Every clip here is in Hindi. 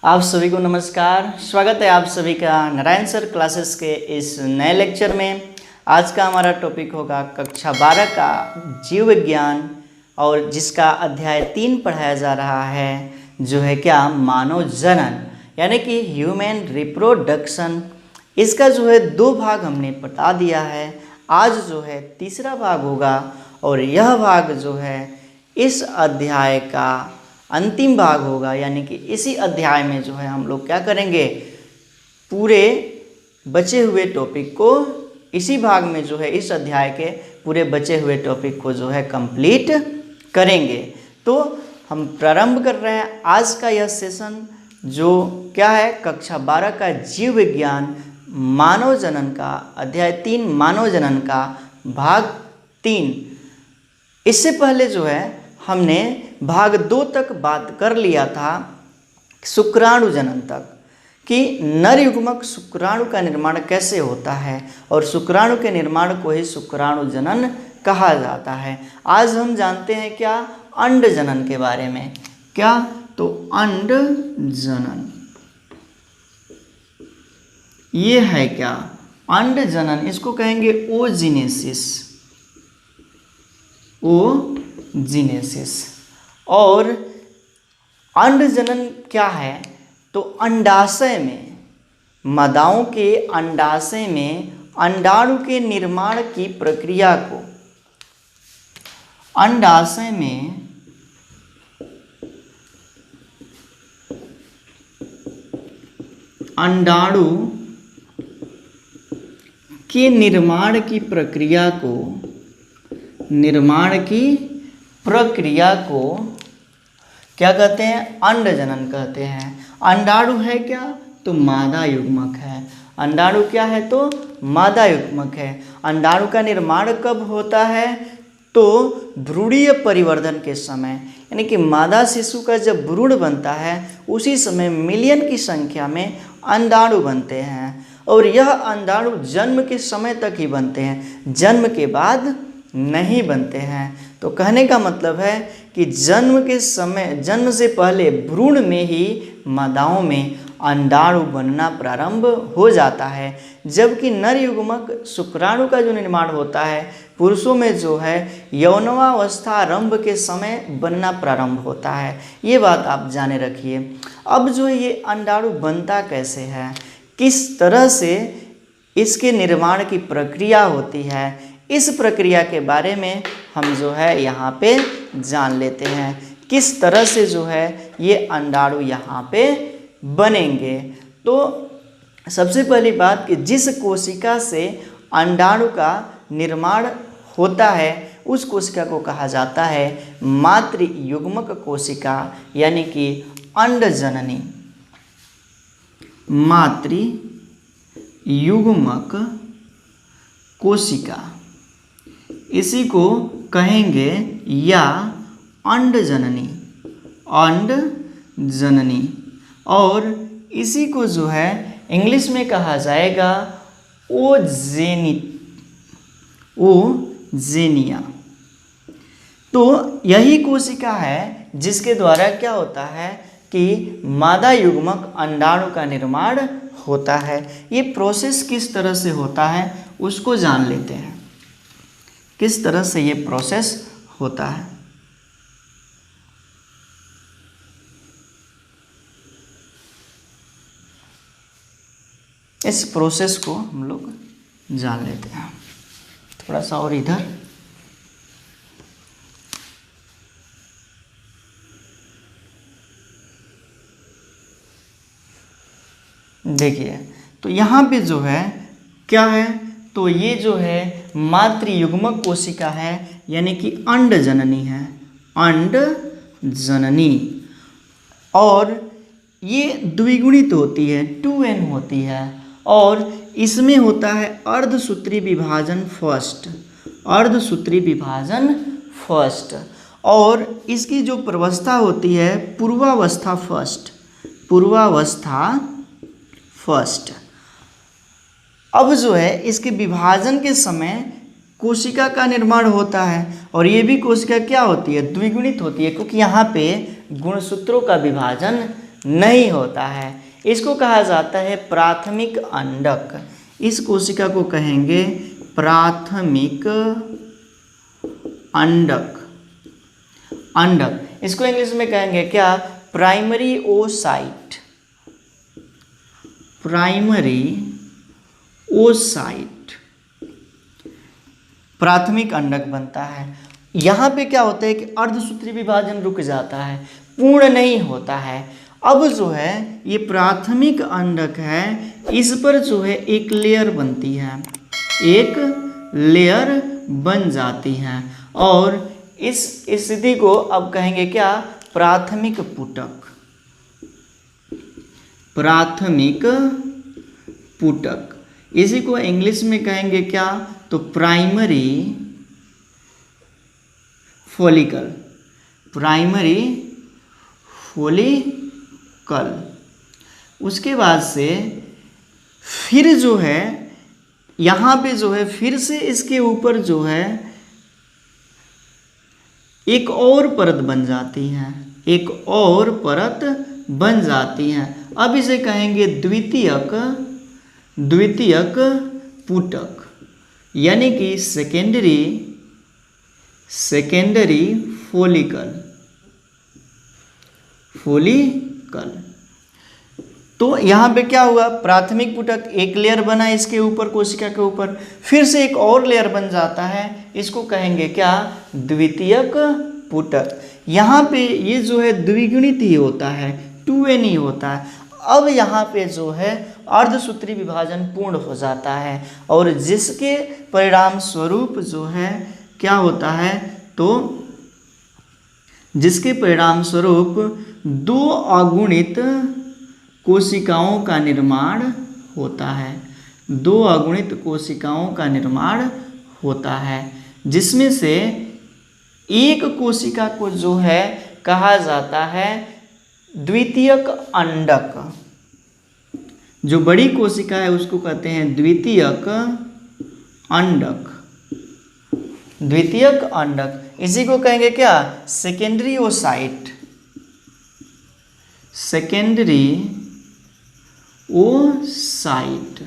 आप सभी को नमस्कार। स्वागत है आप सभी का नारायण सर क्लासेस के इस नए लेक्चर में। आज का हमारा टॉपिक होगा कक्षा 12 का जीव विज्ञान और जिसका अध्याय 3 पढ़ाया जा रहा है जो है क्या मानव जनन यानी कि ह्यूमन रिप्रोडक्शन। इसका जो है 2 भाग हमने बता दिया है। आज जो है तीसरा भाग होगा और यह भाग जो है इस अध्याय का अंतिम भाग होगा, यानी कि इसी अध्याय में जो है हम लोग क्या करेंगे, पूरे बचे हुए टॉपिक को इसी भाग में जो है इस अध्याय के पूरे बचे हुए टॉपिक को जो है कंप्लीट करेंगे। तो हम प्रारंभ कर रहे हैं आज का यह सेशन जो क्या है कक्षा 12 का जीव विज्ञान मानव जनन का अध्याय 3 मानव जनन का भाग 3। इससे पहले जो है हमने भाग 2 तक बात कर लिया था शुक्राणु जनन तक कि नर युग्मक शुक्राणु का निर्माण कैसे होता है और शुक्राणु के निर्माण को ही शुक्राणु जनन कहा जाता है। आज हम जानते हैं क्या अंड जनन के बारे में। क्या तो अंड जनन ये है क्या अंड जनन, इसको कहेंगे ओजिनेसिस। ओजिनेसिस और अंड जनन क्या है तो अंडाशय में मादाओं के अंडाशय में अंडाणु के निर्माण की प्रक्रिया को अंडाशय में अंडाणु के निर्माण की प्रक्रिया को क्या कहते हैं, अंड जनन कहते हैं। अंडाणु है क्या तो मादा युग्मक है। अंडाणु क्या है तो मादा युग्मक है। अंडाणु का निर्माण कब होता है तो भ्रूणीय परिवर्धन के समय, यानी कि मादा शिशु का जब भ्रूण बनता है उसी समय मिलियन की संख्या में अंडाणु बनते हैं और यह अंडाणु जन्म के समय तक ही बनते हैं, जन्म के बाद नहीं बनते हैं। तो कहने का मतलब है कि जन्म से पहले भ्रूण में ही मादाओं में अंडाणु बनना प्रारंभ हो जाता है, जबकि नर युग्मक शुक्राणु का जो निर्माण होता है पुरुषों में जो है यौवनावस्था आरंभ के समय बनना प्रारंभ होता है। ये बात आप जाने रखिए। अब जो ये अंडाणु बनता कैसे है, किस तरह से इसके निर्माण की प्रक्रिया होती है, इस प्रक्रिया के बारे में हम जो है यहाँ पे जान लेते हैं। किस तरह से जो है ये अंडाणु यहाँ पे बनेंगे। तो सबसे पहली बात कि जिस कोशिका से अंडाणु का निर्माण होता है उस कोशिका को कहा जाता है मातृ युग्मक कोशिका, यानी कि अंड जननी। मातृ युग्मक कोशिका इसी को कहेंगे या अंड जननी, अंड जननी। और इसी को जो है इंग्लिश में कहा जाएगा ओजेनिया। तो यही कोशिका है जिसके द्वारा क्या होता है कि मादा युग्मक अंडाणु का निर्माण होता है। ये प्रोसेस किस तरह से होता है उसको जान लेते हैं, किस तरह से ये प्रोसेस होता है। इस प्रोसेस को हम लोग जान लेते हैं। थोड़ा सा और इधर देखिए, तो यहाँ पे जो है क्या है तो ये जो है मातृ युग्मक कोशिका है, यानी कि अंड जननी है, अंड जननी। और ये द्विगुणित होती है, 2n होती है और इसमें होता है अर्धसूत्री विभाजन फर्स्ट, अर्धसूत्री विभाजन फर्स्ट। और इसकी जो प्रवस्था होती है पूर्वावस्था फर्स्ट, पूर्वावस्था फर्स्ट। अब जो है इसके विभाजन के समय कोशिका का निर्माण होता है और ये भी कोशिका क्या होती है द्विगुणित होती है, क्योंकि यहाँ पे गुणसूत्रों का विभाजन नहीं होता है। इसको कहा जाता है प्राथमिक अंडक। इस कोशिका को कहेंगे प्राथमिक अंडक। अंडक इसको इंग्लिश में कहेंगे क्या? Primary oocyte. प्राइमरी ओसाइट प्राथमिक अंडक बनता है। यहाँ पे क्या होता है कि अर्धसूत्री विभाजन रुक जाता है, पूर्ण नहीं होता है। अब जो है ये प्राथमिक अंडक है, इस पर जो है एक लेयर बनती है, एक लेयर बन जाती है और इस स्थिति को अब कहेंगे क्या? प्राथमिक पुटक। प्राथमिक पुटक इसी को इंग्लिश में कहेंगे क्या? तो प्राइमरी फॉलिकल। Primary follicle. उसके बाद से फिर जो है यहाँ पे जो है फिर से इसके ऊपर जो है एक और परत बन जाती है, एक और परत बन जाती है। अब इसे कहेंगे द्वितीयक पुटक, यानी कि सेकेंडरी फॉलिकल। तो यहाँ पे क्या हुआ? प्राथमिक पुटक एक लेयर बना इसके ऊपर, कोशिका के ऊपर, फिर से एक और लेयर बन जाता है, इसको कहेंगे क्या? द्वितीयक पुटक। यहाँ पे ये जो है द्विगुणित ही होता है, 2n ही होता है। अब यहाँ पे जो है अर्धसूत्री विभाजन पूर्ण हो जाता है और जिसके परिणाम स्वरूप जो है क्या होता है? तो जिसके परिणाम स्वरूप 2 अगुणित कोशिकाओं का निर्माण होता है। 2 अगुणित कोशिकाओं का निर्माण होता है, जिसमें से एक कोशिका को जो है कहा जाता है द्वितीयक अंडक। जो बड़ी कोशिका है उसको कहते हैं द्वितीयक अंडक। द्वितीयक अंडक इसी को कहेंगे क्या? Secondary oocyte. Secondary oocyte.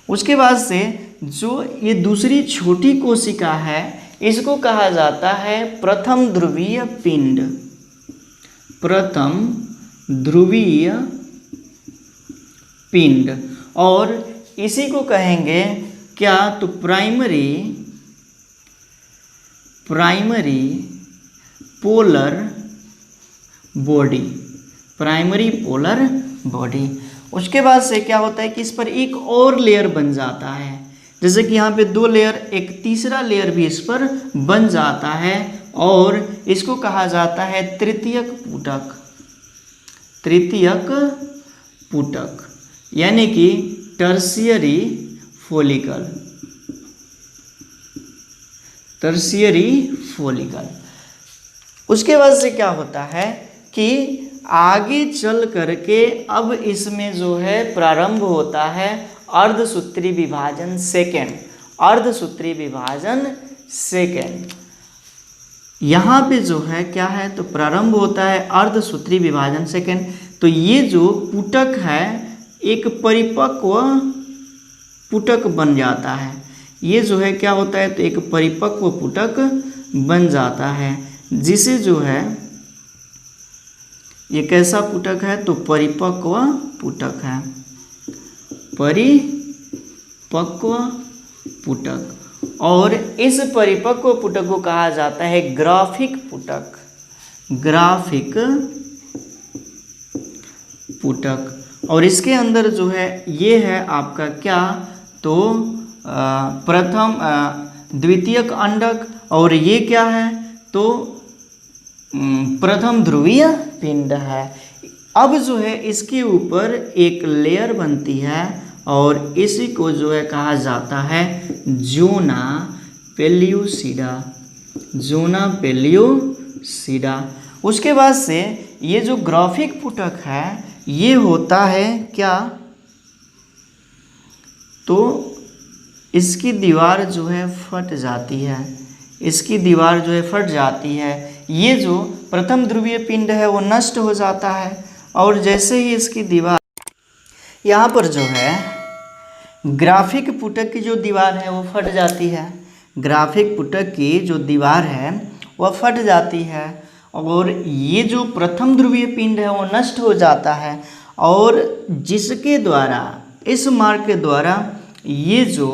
उसके बाद से जो ये दूसरी छोटी कोशिका है इसको कहा जाता है प्रथम ध्रुवीय पिंड। प्रथम ध्रुवीय पिंड। और इसी को कहेंगे क्या? तो primary polar body. Primary polar body. उसके बाद से क्या होता है कि इस पर एक और लेयर बन जाता है, जैसे कि यहाँ पे 2 लेयर, एक तीसरा लेयर भी इस पर बन जाता है और इसको कहा जाता है तृतीयक पुटक। तृतीयक पुटक यानी कि टर्शियरी फॉलिकल। Tertiary follicle. उसके बाद से क्या होता है कि आगे चल करके अब इसमें जो है प्रारंभ होता है अर्धसूत्री विभाजन सेकेंड। अर्धसूत्री विभाजन सेकेंड यहाँ पे जो है क्या है? तो प्रारंभ होता है अर्धसूत्री विभाजन सेकेंड। तो ये जो पुटक है एक परिपक्व पुटक बन जाता है। ये जो है क्या होता है? तो एक परिपक्व पुटक बन जाता है, जिसे जो है ये कैसा पुटक है? तो परिपक्व पुटक है। परिपक्व पुटक। और इस परिपक्व पुटक को कहा जाता है ग्राफिक पुटक। ग्राफिक पुटक। और इसके अंदर जो है ये है आपका क्या? तो प्रथम द्वितीयक अंडक। और ये क्या है? तो प्रथम ध्रुवीय पिंड है। अब जो है इसके ऊपर एक लेयर बनती है और इसी को जो है कहा जाता है ज़ोना पेल्यूसिडा। Zona pellucida. उसके बाद से ये जो ग्राफिक पुटक है ये होता है क्या? तो इसकी दीवार जो है फट जाती है। इसकी दीवार जो है फट जाती है। ये जो प्रथम ध्रुवीय पिंड है वो नष्ट हो जाता है और जैसे ही इसकी दीवार यहाँ पर जो है ग्राफिक पुटक की जो दीवार है वो फट जाती है, ग्राफिक पुटक की जो दीवार है वह फट जाती है और ये जो प्रथम ध्रुवीय पिंड है वो नष्ट हो जाता है और जिसके द्वारा इस मार्ग के द्वारा ये जो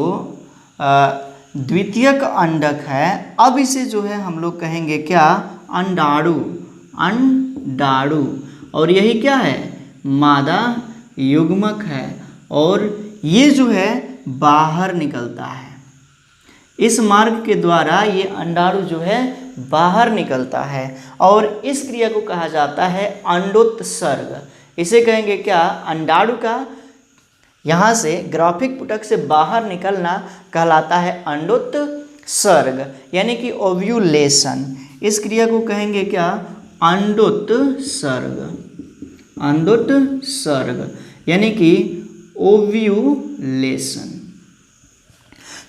द्वितीयक अंडक है, अब इसे जो है हम लोग कहेंगे क्या, अंडाणु, अंडाणु। और यही क्या है, मादा युग्मक है और ये जो है बाहर निकलता है। इस मार्ग के द्वारा ये अंडाणु जो है बाहर निकलता है और इस क्रिया को कहा जाता है अंडोत्सर्ग। इसे कहेंगे क्या, अंडाणु का यहाँ से ग्राफिक पुटक से बाहर निकलना कहलाता है अंडोत्सर्ग, यानी कि ओव्यूलेशन। इस क्रिया को कहेंगे क्या, अंडोत्सर्ग, अंडोत्सर्ग यानी कि ओव्यूलेशन।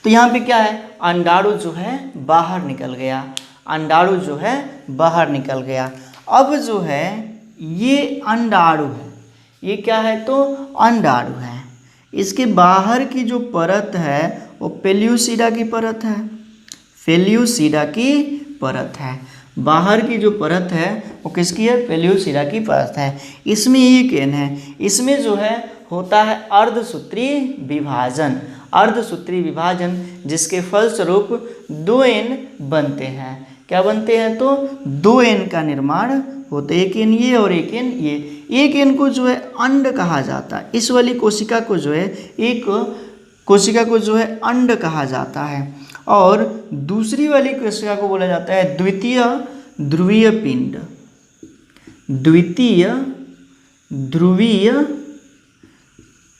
तो यहाँ पे क्या है, अंडाणु जो है बाहर निकल गया, अंडाणु जो है बाहर निकल गया। अब जो है ये अंडाणु है, ये क्या है तो अंडाणु है। इसके बाहर की जो परत है वो पेल्यूसिडा की परत है, पेल्यूसिडा की परत है। बाहर की जो परत है वो किसकी है, पेल्यूसिडा की परत है। इसमें एक एन है, इसमें जो है होता है अर्धसूत्री विभाजन, अर्धसूत्री विभाजन जिसके फलस्वरूप 2 एन बनते हैं। क्या बनते हैं तो 2 एन का निर्माण होता है, एक एन ये और एक एन ये। एक एन को जो है अंड कहा जाता है, इस वाली कोशिका को जो है, एक कोशिका को जो है अंड कहा जाता है और दूसरी वाली कोशिका को बोला जाता है द्वितीय ध्रुवीय पिंड, द्वितीय ध्रुवीय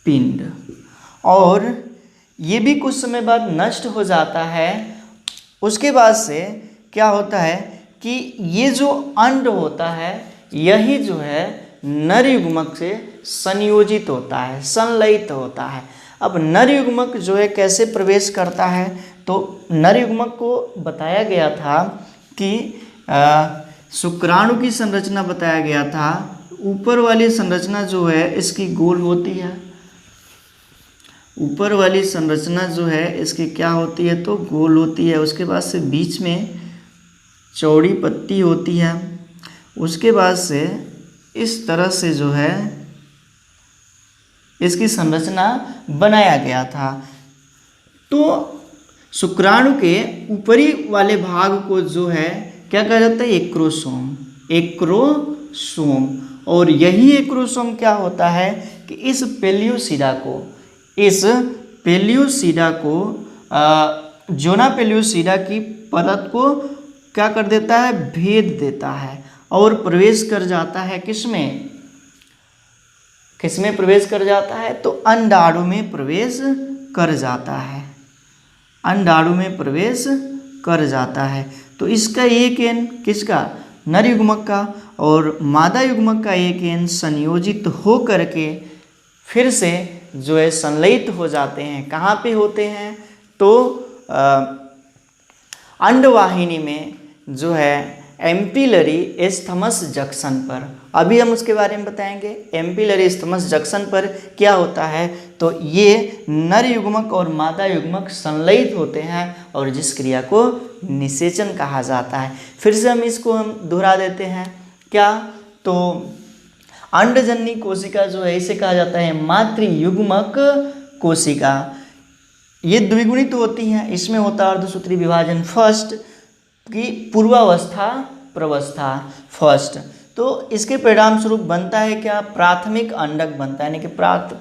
पिंड। और ये भी कुछ समय बाद नष्ट हो जाता है। उसके बाद से क्या होता है कि ये जो अंड होता है यही जो है नर युग्मक से संयोजित होता है, संलयित होता है। अब नर युग्मक जो है कैसे प्रवेश करता है, तो नर युग्मक को बताया गया था कि शुक्राणु की संरचना बताया गया था। ऊपर वाली संरचना जो है इसकी गोल होती है, ऊपर वाली संरचना जो है इसकी क्या होती है तो गोल होती है। उसके बाद से बीच में चौड़ी पत्ती होती है। उसके बाद से इस तरह से जो है इसकी संरचना बनाया गया था। तो शुक्राणु के ऊपरी वाले भाग को जो है क्या कहा जाता है, एक्रोसोम, एक्रोसोम। और यही एक्रोसोम क्या होता है कि इस पेल्यूसिडा को, इस पेल्यूसिडा को जोना पेल्यूसिडा की परत को क्या कर देता है, भेद देता है और प्रवेश कर जाता है किसमें, किसमें प्रवेश कर जाता है तो अंडाणु में प्रवेश कर जाता है, अंडाणु में प्रवेश कर जाता है। तो इसका एक एन किसका, नर युग्मक का, और मादा युग्मक का एक एन संयोजित हो करके फिर से जो है संलयित हो जाते हैं। कहाँ पे होते हैं तो अंडवाहिनी में जो है एम्पिलरी एस्थमस जंक्शन पर। अभी हम उसके बारे में बताएंगे। एम्पिलरी एस्थमस जंक्शन पर क्या होता है तो ये नर युग्मक और मादा युग्मक संलयित होते हैं और जिस क्रिया को निषेचन कहा जाता है। फिर से हम इसको दोहरा देते हैं क्या, तो अंडजन्य कोशिका जो है इसे कहा जाता है मातृ युग्मक कोशिका। ये द्विगुणित होती हैं, इसमें होता है अर्धसूत्री विभाजन फर्स्ट की पूर्वावस्था प्रवस्था फर्स्ट। तो इसके परिणाम स्वरूप बनता है क्या, प्राथमिक अंडक बनता है, यानी कि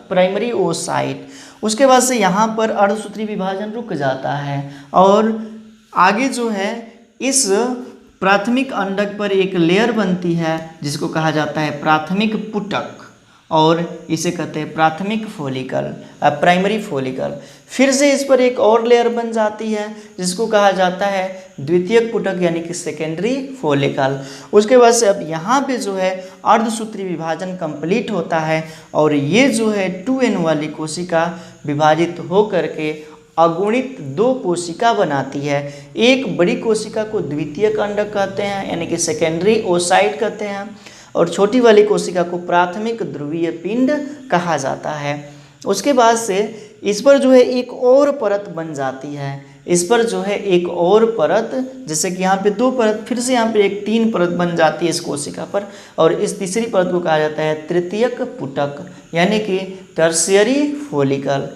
प्राइमरी ओसाइट। उसके बाद से यहाँ पर अर्धसूत्री विभाजन रुक जाता है और आगे जो है इस प्राथमिक अंडक पर एक लेयर बनती है जिसको कहा जाता है प्राथमिक पुटक और इसे कहते हैं प्राथमिक फोलिकल, प्राइमरी फोलिकल। फिर से इस पर एक और लेयर बन जाती है जिसको कहा जाता है द्वितीयक पुटक यानी कि सेकेंडरी फोलिकल। उसके बाद से अब यहाँ पे जो है अर्धसूत्री विभाजन कंप्लीट होता है और ये जो है 2n वाली कोशिका विभाजित हो करके अगुणित 2 कोशिका बनाती है। एक बड़ी कोशिका को द्वितीयक अंडक कहते हैं यानी कि सेकेंडरी ओसाइट कहते हैं और छोटी वाली कोशिका को प्राथमिक ध्रुवीय पिंड कहा जाता है। उसके बाद से इस पर जो है एक और परत बन जाती है, इस पर जो है एक और परत, जैसे कि यहाँ पे 2 परत, फिर से यहाँ पे एक 3 परत बन जाती है इस कोशिका पर, और इस तीसरी परत को कहा जाता है तृतीयक पुटक यानी कि टर्शियरी फॉलिकल।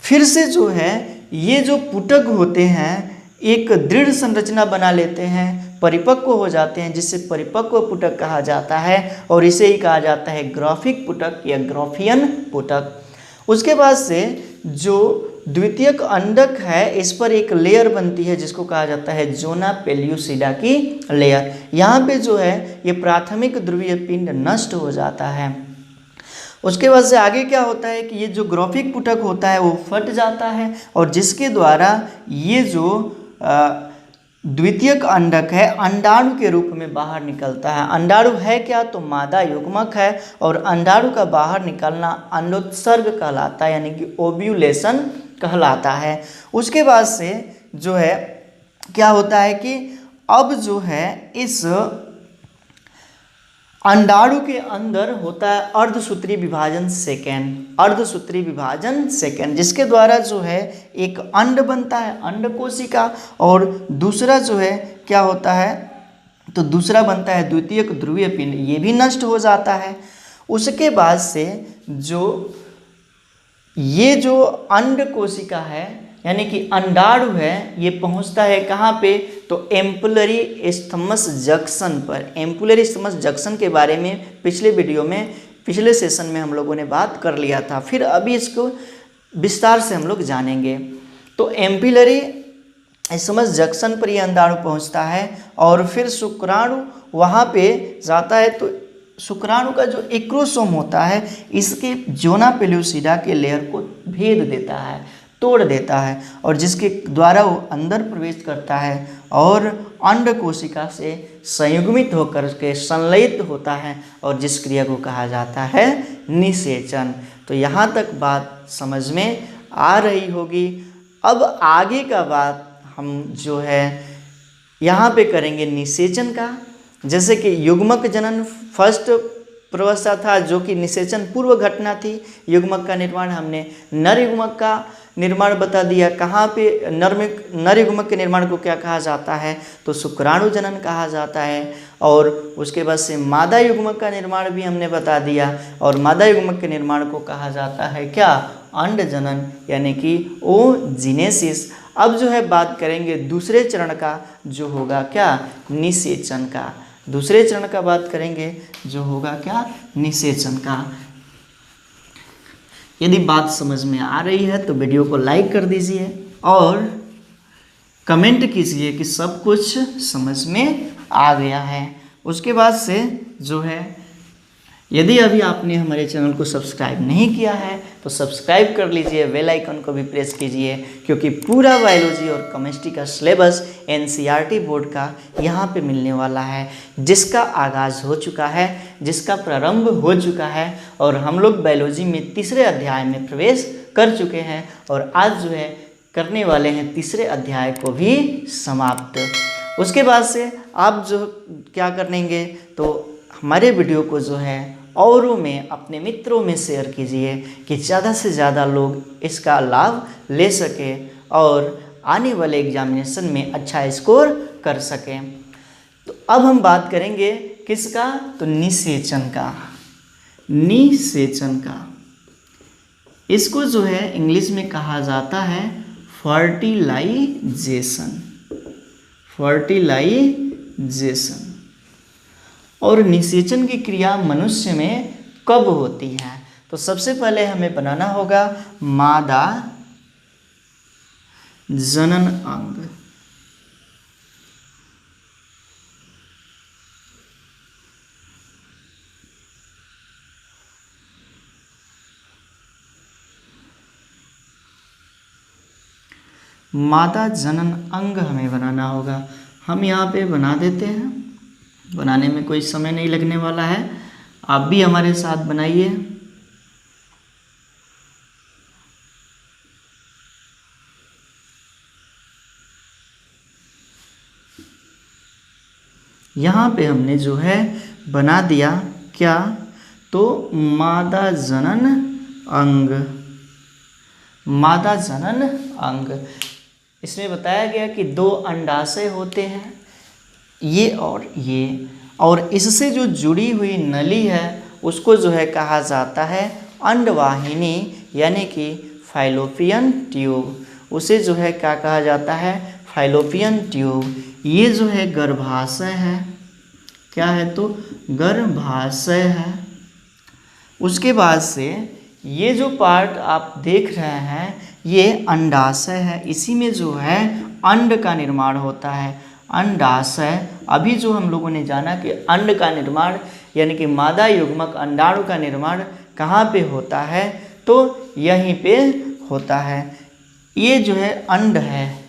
फिर से जो है ये जो पुटक होते हैं एक दृढ़ संरचना बना लेते हैं, परिपक्व हो जाते हैं, जिससे परिपक्व पुटक कहा जाता है, और इसे ही कहा जाता है ग्राफिक पुटक या ग्राफियन पुटक। उसके बाद से जो द्वितीयक अंडक है इस पर एक लेयर बनती है जिसको कहा जाता है जोना पेल्यूसिडा की लेयर। यहाँ पे जो है ये प्राथमिक ध्रुवीय पिंड नष्ट हो जाता है। उसके बाद से आगे क्या होता है कि ये जो ग्राफिक पुटक होता है वो फट जाता है, और जिसके द्वारा ये जो द्वितीयक अंडक है अंडाणु के रूप में बाहर निकलता है। अंडाणु है क्या, तो मादा युग्मक है, और अंडाणु का बाहर निकलना अंडोत्सर्ग कहलाता है यानी कि ओव्यूलेशन कहलाता है। उसके बाद से जो है क्या होता है कि अब जो है इस अंडाणु के अंदर होता है अर्धसूत्री विभाजन सेकेंड, अर्धसूत्री विभाजन सेकेंड, जिसके द्वारा जो है एक अंड बनता है, अंड कोशिका, और दूसरा जो है क्या होता है, तो दूसरा बनता है द्वितीयक ध्रुवीय पिंड, ये भी नष्ट हो जाता है। उसके बाद से जो ये जो अंड कोशिका है यानी कि अंडाणु है, ये पहुंचता है कहाँ पे, तो एम्पुलरी इस्थमस जंक्शन पर। एम्पुलरी इस्थमस जंक्शन के बारे में पिछले वीडियो में, पिछले सेशन में हम लोगों ने बात कर लिया था, फिर अभी इसको विस्तार से हम लोग जानेंगे। तो एम्पुलरी इस्थमस जंक्शन पर ये अंडाणु पहुंचता है, और फिर शुक्राणु वहाँ पे जाता है, तो शुक्राणु का जो एक्रोसोम होता है इसके जोना पेल्यूसिडा के लेयर को भेद देता है, तोड़ देता है, और जिसके द्वारा वो अंदर प्रवेश करता है और अंड कोशिका से संयुग्मित होकर के संलयित होता है, और जिस क्रिया को कहा जाता है निषेचन। तो यहाँ तक बात समझ में आ रही होगी। अब आगे का बात हम जो है यहाँ पे करेंगे निषेचन का। जैसे कि युग्मक जनन फर्स्ट प्रवस्था था जो कि निषेचन पूर्व घटना थी। युग्मक का निर्माण हमने नर युग्मक का निर्माण बता दिया। कहाँ पे नर युग्मक के निर्माण को क्या कहा जाता है, तो शुक्राणु जनन कहा जाता है। और उसके बाद से मादा युग्मक का निर्माण भी हमने बता दिया, और मादा युग्मक के निर्माण को कहा जाता है क्या, अंड जनन यानी कि ओजिनेसिस। अब जो है बात करेंगे दूसरे चरण का जो होगा क्या, निषेचन का। दूसरे चरण का बात करेंगे जो होगा क्या, निषेचन का। यदि बात समझ में आ रही है तो वीडियो को लाइक कर दीजिए और कमेंट कीजिए कि सब कुछ समझ में आ गया है। उसके बाद से जो है यदि अभी आपने हमारे चैनल को सब्सक्राइब नहीं किया है तो सब्सक्राइब कर लीजिए, बेल आइकन को भी प्रेस कीजिए, क्योंकि पूरा बायोलॉजी और केमिस्ट्री का सिलेबस एनसीईआरटी बोर्ड का यहाँ पे मिलने वाला है, जिसका आगाज़ हो चुका है, जिसका प्रारंभ हो चुका है, और हम लोग बायोलॉजी में तीसरे अध्याय में प्रवेश कर चुके हैं, और आज जो है करने वाले हैं तीसरे अध्याय को भी समाप्त। उसके बाद से आप जो क्या करेंगे, तो हमारे वीडियो को जो है औरों में, अपने मित्रों में शेयर कीजिए कि ज़्यादा से ज़्यादा लोग इसका लाभ ले सकें और आने वाले एग्जामिनेशन में अच्छा स्कोर कर सकें। तो अब हम बात करेंगे किसका, तो निषेचन का। निषेचन का इसको जो है इंग्लिश में कहा जाता है फर्टिलाइजेशन। फर्टिलाइजेशन। और निषेचन की क्रिया मनुष्य में कब होती है, तो सबसे पहले हमें बनाना होगा मादा जनन अंग। मादा जनन अंग हमें बनाना होगा। हम यहाँ पे बना देते हैं, बनाने में कोई समय नहीं लगने वाला है, आप भी हमारे साथ बनाइए। यहाँ पे हमने जो है बना दिया क्या? तो मादा जनन अंग, मादा जनन अंग। इसमें बताया गया कि 2 अंडाशय होते हैं, ये, और इससे जो जुड़ी हुई नली है उसको जो है कहा जाता है अंडवाहिनी, यानी कि फाइलोपियन ट्यूब। उसे जो है क्या कहा जाता है? Fallopian tube. ये जो है गर्भाशय है, क्या है? तो गर्भाशय है। उसके बाद से ये जो पार्ट आप देख रहे हैं ये अंडाशय है, इसी में जो है अंड का निर्माण होता है, अंडाशय। अभी जो हम लोगों ने जाना कि अंड का निर्माण यानी कि मादा युग्मक अंडाणु का निर्माण कहाँ पे होता है? तो यहीं पे होता है। ये जो है अंड है,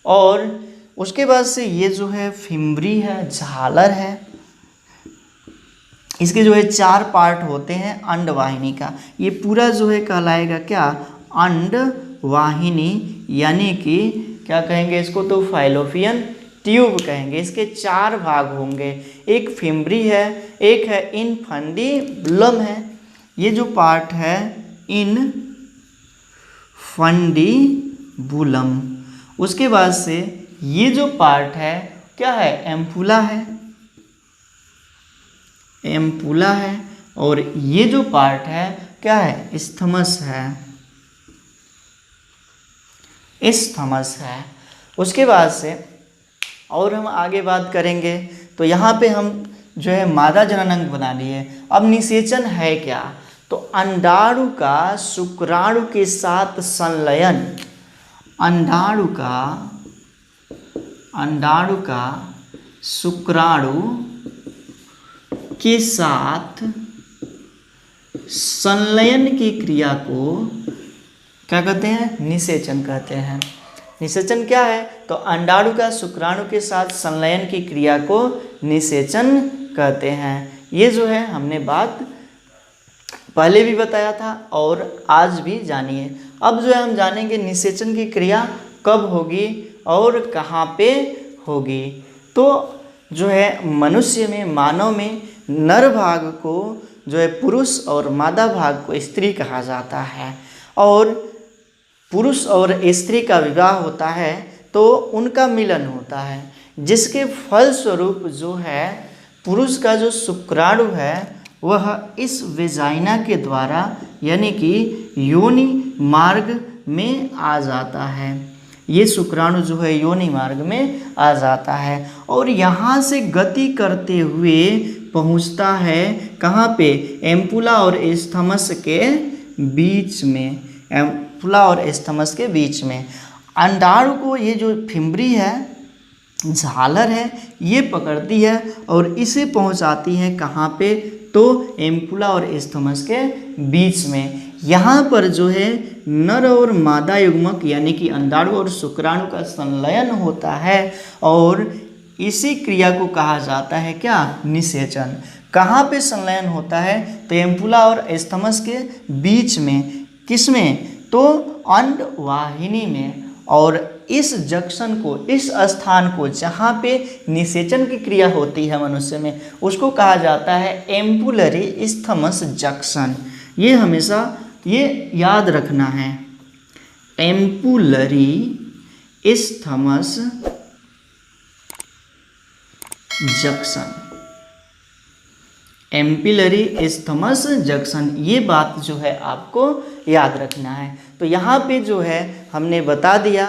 और उसके बाद से ये जो है फिम्बरी है, झालर है। इसके जो है 4 पार्ट होते हैं अंडवाहिनी का। ये पूरा जो है कहलाएगा क्या? अंडवाहिनी, यानी कि क्या कहेंगे इसको? तो फाइलोपियन ट्यूब कहेंगे। इसके 4 भाग होंगे, एक फिम्बरी है, एक है इनफंडिबुलम है। ये जो पार्ट है इनफंडिबुलम। उसके बाद से ये जो पार्ट है क्या है? एम्पुला है, एम्पुला है। और ये जो पार्ट है क्या है? इस्थमस है, इस्थमस है। उसके बाद से और हम आगे बात करेंगे, तो यहाँ पे हम जो है मादा जनन अंग बना लिए। अब निषेचन है क्या? तो अंडाणु का शुक्राणु के साथ संलयन, अंडाणु का शुक्राणु के साथ संलयन की क्रिया को क्या कहते हैं? निषेचन कहते हैं। निषेचन क्या है? तो अंडाणु का शुक्राणु के साथ संलयन की क्रिया को निषेचन कहते हैं। ये जो है हमने बात पहले भी बताया था और आज भी जानिए। अब जो है हम जानेंगे निषेचन की क्रिया कब होगी और कहाँ पे होगी। तो जो है मनुष्य में, मानव में नर भाग को जो है पुरुष और मादा भाग को स्त्री कहा जाता है, और पुरुष और स्त्री का विवाह होता है तो उनका मिलन होता है, जिसके फलस्वरूप जो है पुरुष का जो शुक्राणु है वह इस वेजाइना के द्वारा यानी कि योनि मार्ग में आ जाता है। ये शुक्राणु जो है योनि मार्ग में आ जाता है और यहाँ से गति करते हुए पहुँचता है कहाँ पे? एम्पुला और इस्थमस के बीच में, एम्पुला और इस्थमस के बीच में। अंडाणु को ये जो फिम्बरी है, झालर है, ये पकड़ती है और इसे पहुंचाती है कहाँ पे? तो एम्पुला और इस्थमस के बीच में। यहाँ पर जो है नर और मादा युग्मक यानी कि अंडाणु और शुक्राणु का संलयन होता है और इसी क्रिया को कहा जाता है क्या? निषेचन। कहाँ पे संलयन होता है? तो एम्पुला और इस्थमस के बीच में। किसमें? तो अंडवाहिनी में। और इस जंक्शन को, इस स्थान को जहाँ पे निषेचन की क्रिया होती है मनुष्य में, उसको कहा जाता है एम्पुलरी इस्थमस जंक्शन। ये हमेशा ये याद रखना है, ampullary isthmus junction, ampullary isthmus junction. ये बात जो है आपको याद रखना है। तो यहाँ पे जो है हमने बता दिया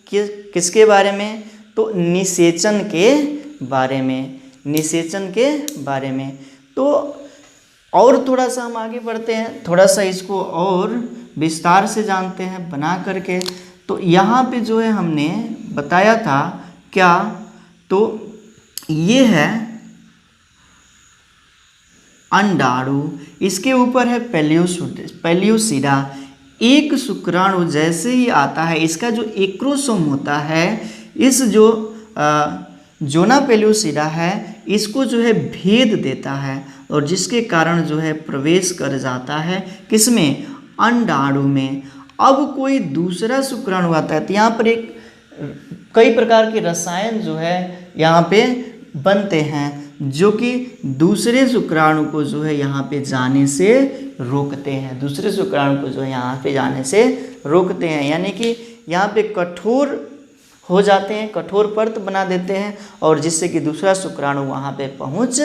कि किसके बारे में? तो निषेचन के बारे में, निषेचन के बारे में। तो और थोड़ा सा हम आगे बढ़ते हैं, थोड़ा सा इसको और विस्तार से जानते हैं बना करके। तो यहाँ पे जो है हमने बताया था क्या? तो ये है अंडाणु, इसके ऊपर है पेल्यूसिडा। एक शुक्राणु जैसे ही आता है, इसका जो एक्रोसोम होता है, इस जो जोना पेल्यूसिडा है इसको जो है भेद देता है और जिसके कारण जो है प्रवेश कर जाता है किसमें? अंडाणु में। अब कोई दूसरा शुक्राणु आता है तो यहाँ पर एक कई प्रकार के रसायन जो है यहाँ पे बनते हैं। जो कि दूसरे शुक्राणु को जो है यहाँ पे जाने से रोकते हैं, दूसरे शुक्राणु को जो है यहाँ पे जाने से रोकते हैं, यानी कि यहाँ पे कठोर हो जाते हैं, कठोर परत बना देते हैं, और जिससे कि दूसरा शुक्राणु वहाँ पे पहुँच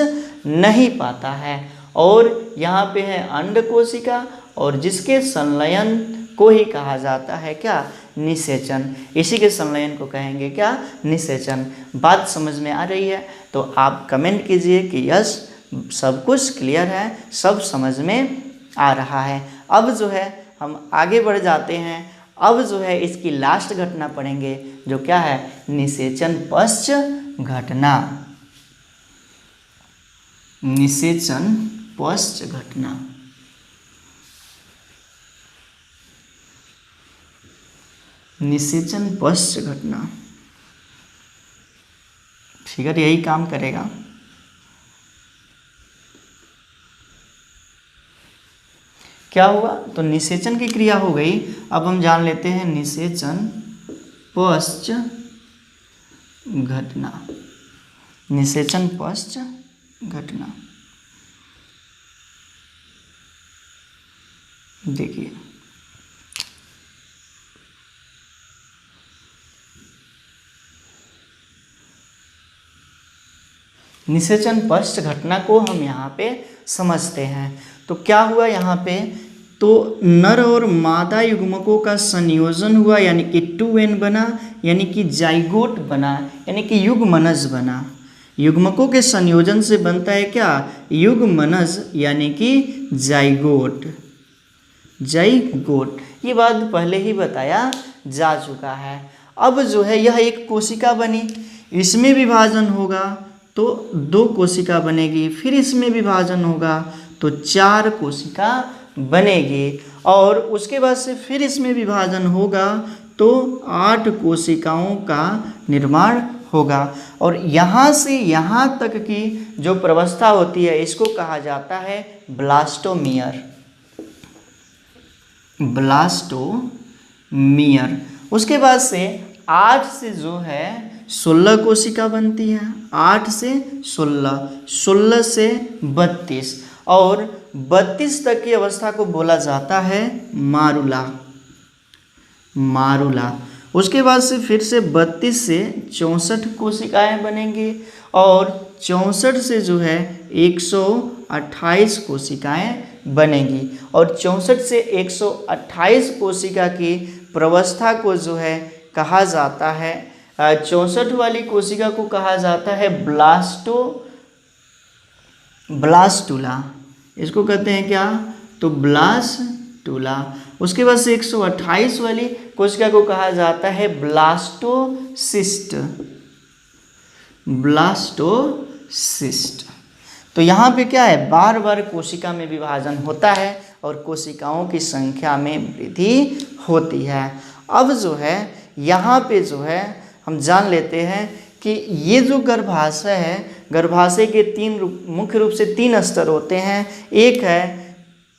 नहीं पाता है। और यहाँ पे है अंड कोशिका, और जिसके संलयन को ही कहा जाता है क्या, निषेचन। इसी के संलयन को कहेंगे क्या, निषेचन। बात समझ में आ रही है तो आप कमेंट कीजिए कि यस सब कुछ क्लियर है, सब समझ में आ रहा है। अब जो है हम आगे बढ़ जाते हैं। अब जो है इसकी लास्ट घटना पढ़ेंगे, जो क्या है, निषेचन पश्च घटना। निषेचन पश्च घटना। निषेचन पश्च घटना फिगर यही काम करेगा। क्या हुआ, तो निषेचन की क्रिया हो गई। अब हम जान लेते हैं निषेचन पश्च घटना। निषेचन पश्च घटना देखिए, निषेचन पश्च घटना को हम यहाँ पे समझते हैं। तो क्या हुआ यहाँ पे, तो नर और मादा युग्मकों का संयोजन हुआ, यानी कि 2n बना, यानी कि जाइगोट बना, यानी कि युग्मनज बना। युग्मकों के संयोजन से बनता है क्या, युग्मनज, यानी कि जाइगोट। जाइगोट, ये बात पहले ही बताया जा चुका है। अब जो है यह एक कोशिका बनी, इसमें विभाजन होगा तो 2 कोशिका बनेगी, फिर इसमें विभाजन होगा तो 4 कोशिका बनेगी, और उसके बाद से फिर इसमें विभाजन होगा तो 8 कोशिकाओं का निर्माण होगा। और यहाँ से यहाँ तक की जो प्रवस्था होती है इसको कहा जाता है ब्लास्टोमियर। ब्लास्टोमियर। उसके बाद से 8 से जो है 16 कोशिका बनती है, 8 से 16, 16 से 32, और 32 तक की अवस्था को बोला जाता है मारुला। मारुला। उसके बाद से फिर से 32 से 64 कोशिकाएं बनेंगी, और 64 से जो है 128 कोशिकाएं बनेगी, और 64 से 128 कोशिका की प्रवस्था को जो है कहा जाता है, 64 वाली कोशिका को कहा जाता है ब्लास्टुला। इसको कहते हैं क्या, तो ब्लास्टुला। उसके बाद से 128 वाली कोशिका को कहा जाता है ब्लास्टोसिस्ट। ब्लास्टोसिस्ट। तो यहाँ पे क्या है, बार बार कोशिका में विभाजन होता है और कोशिकाओं की संख्या में वृद्धि होती है। अब जो है यहाँ पे जो है हम जान लेते हैं कि ये जो गर्भाशय है, गर्भाशय के मुख्य रूप से 3 स्तर होते हैं। एक है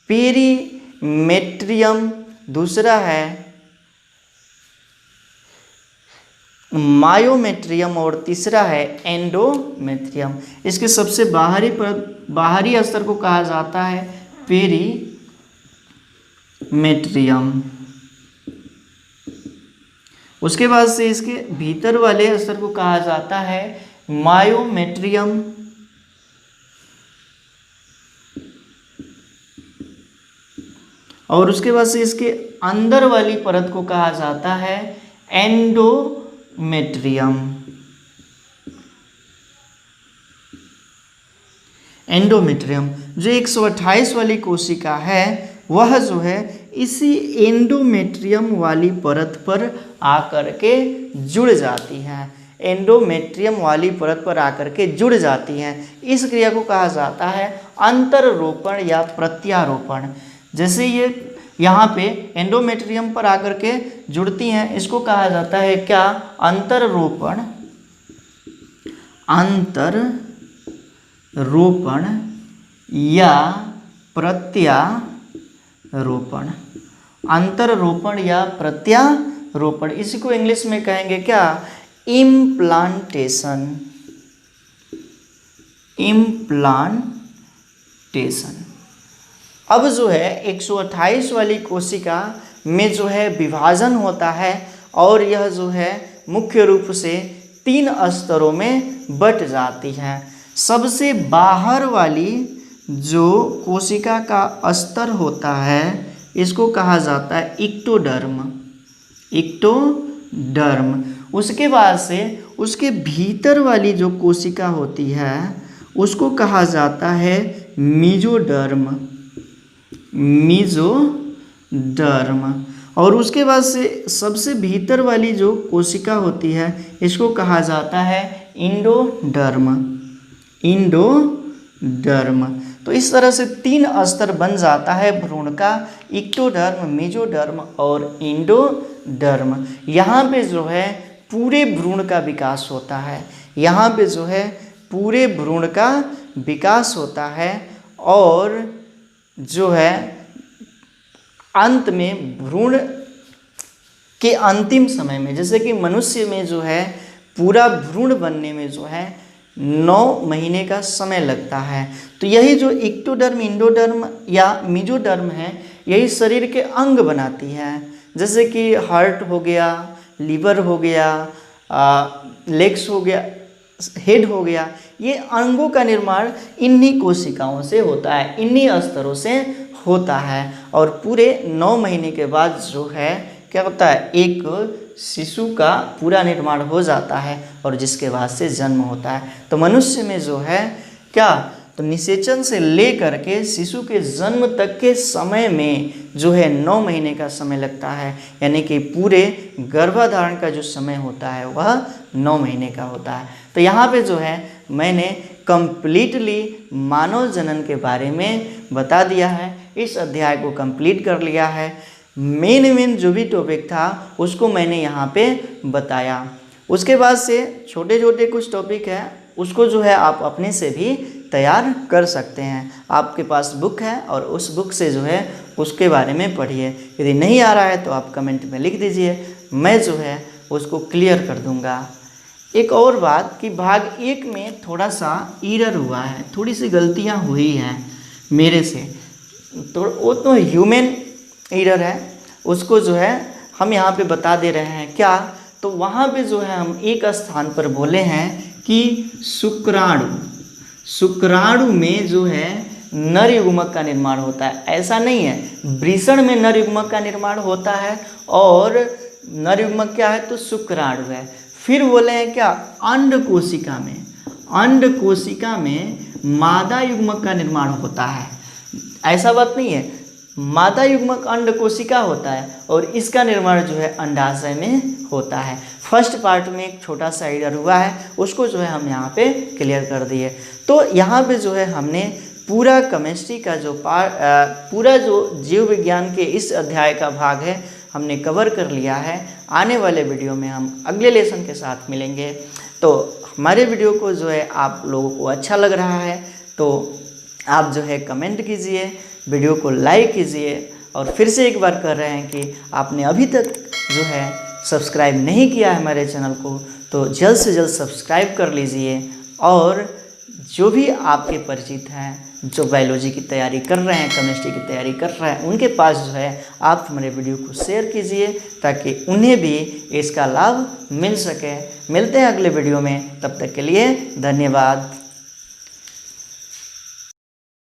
पेरीमेट्रियम, दूसरा है मायोमेट्रियम, और तीसरा है एंडोमेट्रियम। इसके सबसे बाहरी स्तर को कहा जाता है पेरीमेट्रियम। उसके बाद से इसके भीतर वाले स्तर को कहा जाता है मायोमेट्रियम, और उसके बाद से इसके अंदर वाली परत को कहा जाता है एंडोमेट्रियम। एंडोमेट्रियम। जो 128 वाली कोशिका है वह जो है इसी एंडोमेट्रियम वाली परत पर आकर के जुड़ जाती हैं। एंडोमेट्रियम वाली परत पर आकर के जुड़ जाती हैं। इस क्रिया को कहा जाता है अंतररोपण या प्रत्यारोपण। जैसे ये यहाँ पे एंडोमेट्रियम पर आकर के जुड़ती हैं, इसको कहा जाता है क्या, अंतररोपण। अंतररोपण या प्रत्यारोपण। अंतररोपण या प्रत्यारोपण, इसी को इंग्लिश में कहेंगे क्या, इम्प्लांटेशन। इम्प्लांटेशन। अब जो है 128 वाली कोशिका में जो है विभाजन होता है और यह जो है मुख्य रूप से 3 स्तरों में बट जाती है। सबसे बाहर वाली जो कोशिका का स्तर होता है इसको कहा जाता है इक्टोडर्म, इक्टोडर्म। उसके बाद से उसके भीतर वाली जो कोशिका होती है उसको कहा जाता है मीजोडर्म, मीजोडर्म। और उसके बाद से सबसे भीतर वाली जो कोशिका होती है इसको कहा जाता है इंडोडर्म, इंडोडर्म। तो इस तरह से 3 स्तर बन जाता है भ्रूण का, इक्टोडर्म, मेजोडर्म और इंडोडर्म। यहाँ पे जो है पूरे भ्रूण का विकास होता है, यहाँ पे जो है पूरे भ्रूण का विकास होता है और जो है अंत में भ्रूण के अंतिम समय में, जैसे कि मनुष्य में जो है पूरा भ्रूण बनने में जो है 9 महीने का समय लगता है। तो यही जो इक्टोडर्म, इंडोडर्म या मीजोडर्म है यही शरीर के अंग बनाती है, जैसे कि हार्ट हो गया, लीवर हो गया, लेग्स हो गया, हेड हो गया। ये अंगों का निर्माण इन्हीं कोशिकाओं से होता है, इन्हीं स्तरों से होता है। और पूरे 9 महीने के बाद जो है क्या होता है, एक शिशु का पूरा निर्माण हो जाता है और जिसके बाद से जन्म होता है। तो मनुष्य में जो है क्या, तो निषेचन से लेकर के शिशु के जन्म तक के समय में जो है 9 महीने का समय लगता है, यानी कि पूरे गर्भाधारण का जो समय होता है वह 9 महीने का होता है। तो यहाँ पे जो है मैंने कंप्लीटली मानव जनन के बारे में बता दिया है, इस अध्याय को कंप्लीट कर लिया है। मेन जो भी टॉपिक था उसको मैंने यहाँ पे बताया। उसके बाद से छोटे छोटे कुछ टॉपिक है उसको जो है आप अपने से भी तैयार कर सकते हैं। आपके पास बुक है और उस बुक से जो है उसके बारे में पढ़िए। यदि नहीं आ रहा है तो आप कमेंट में लिख दीजिए, मैं जो है उसको क्लियर कर दूंगा। एक और बात कि भाग 1 में थोड़ा सा एरर हुआ है, थोड़ी सी गलतियां हुई हैं मेरे से, तो वो तो ह्यूमन एरर है, उसको जो है हम यहाँ पे बता दे रहे हैं। क्या, तो वहाँ पे जो है हम एक स्थान पर बोले हैं कि शुक्राणु, शुक्राणु में जो है नर युग्मक का निर्माण होता है। ऐसा नहीं है, वृषण में नर युग्मक का निर्माण होता है और नर युग्मक क्या है, तो शुक्राणु है। फिर बोले हैं क्या, अंड कोशिका में, अंड कोशिका में मादा युग्मक का निर्माण होता है। ऐसा बात नहीं है, मादा युग्मक अंड कोशिका होता है और इसका निर्माण जो है अंडाशय में होता है। फर्स्ट पार्ट में एक छोटा सा एरर हुआ है, उसको जो है हम यहाँ पे क्लियर कर दिए। तो यहाँ पे जो है हमने पूरा केमिस्ट्री का जो पूरा जो जीव विज्ञान के इस अध्याय का भाग है हमने कवर कर लिया है। आने वाले वीडियो में हम अगले लेसन के साथ मिलेंगे। तो हमारे वीडियो को जो है आप लोगों को अच्छा लग रहा है तो आप जो है कमेंट कीजिए, वीडियो को लाइक कीजिए और फिर से एक बार कर रहे हैं कि आपने अभी तक जो है सब्सक्राइब नहीं किया है हमारे चैनल को तो जल्द से जल्द सब्सक्राइब कर लीजिए। और जो भी आपके परिचित हैं जो बायोलॉजी की तैयारी कर रहे हैं, केमिस्ट्री की तैयारी कर रहे हैं, उनके पास जो है आप हमारे वीडियो को शेयर कीजिए ताकि उन्हें भी इसका लाभ मिल सके। मिलते हैं अगले वीडियो में, तब तक के लिए धन्यवाद।